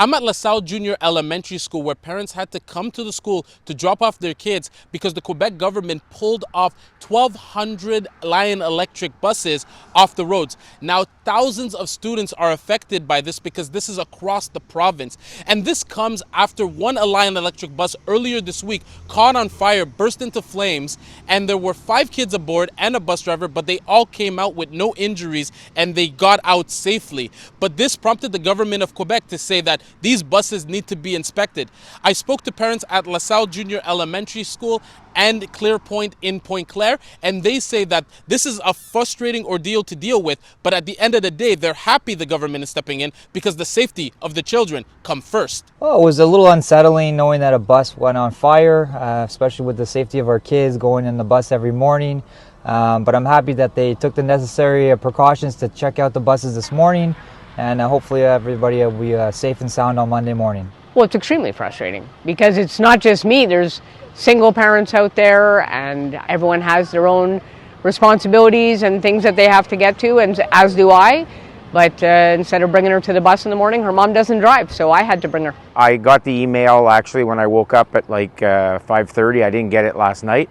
I'm at LaSalle Junior Elementary School, where parents had to come to the school to drop off their kids because the Quebec government pulled off 1,200 Lion Electric buses off the roads. Now, thousands of students are affected by this because this is across the province. And this comes after one Lion Electric bus earlier this week caught on fire, burst into flames, and there were 5 kids aboard and a bus driver, but they all came out with no injuries and they got out safely. But this prompted the government of Quebec to say that these buses need to be inspected. I spoke to parents at LaSalle Junior Elementary School and Clearpoint in Pointe Claire, and they say that this is a frustrating ordeal to deal with, but at the end of the day, they're happy the government is stepping in because the safety of the children come first. Well, it was a little unsettling knowing that a bus went on fire, especially with the safety of our kids going in the bus every morning. But I'm happy that they took the necessary precautions to check out the buses this morning, and hopefully everybody will be safe and sound on Monday morning. Well, it's extremely frustrating because it's not just me. There's single parents out there, and everyone has their own responsibilities and things that they have to get to, and as do I. But instead of bringing her to the bus in the morning, her mom doesn't drive, so I had to bring her. I got the email actually when I woke up at like 5:30. I didn't get it last night.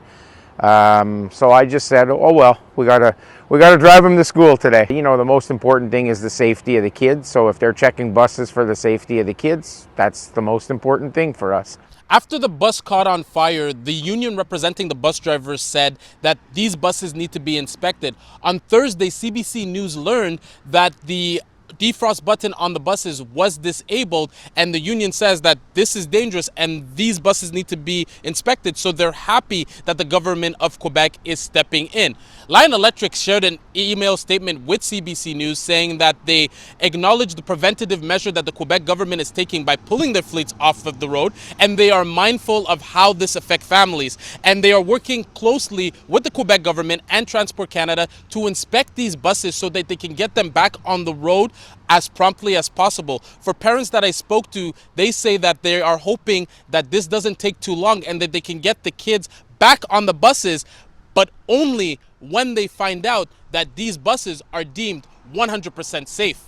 So I just said, oh well, we gotta drive them to school today. You know, the most important thing is the safety of the kids. So if they're checking buses for the safety of the kids, that's the most important thing for us. After the bus caught on fire, the union representing the bus drivers said that these buses need to be inspected. On Thursday, CBC News learned that the defrost button on the buses was disabled, and the union says that this is dangerous and these buses need to be inspected, so they're happy that the government of Quebec is stepping in. Lion Electric shared an email statement with CBC News saying that they acknowledge the preventative measure that the Quebec government is taking by pulling their fleets off of the road, and they are mindful of how this affects families, and they are working closely with the Quebec government and Transport Canada to inspect these buses so that they can get them back on the road as promptly as possible. For parents that I spoke to, they say that they are hoping that this doesn't take too long and that they can get the kids back on the buses, but only when they find out that these buses are deemed 100% safe.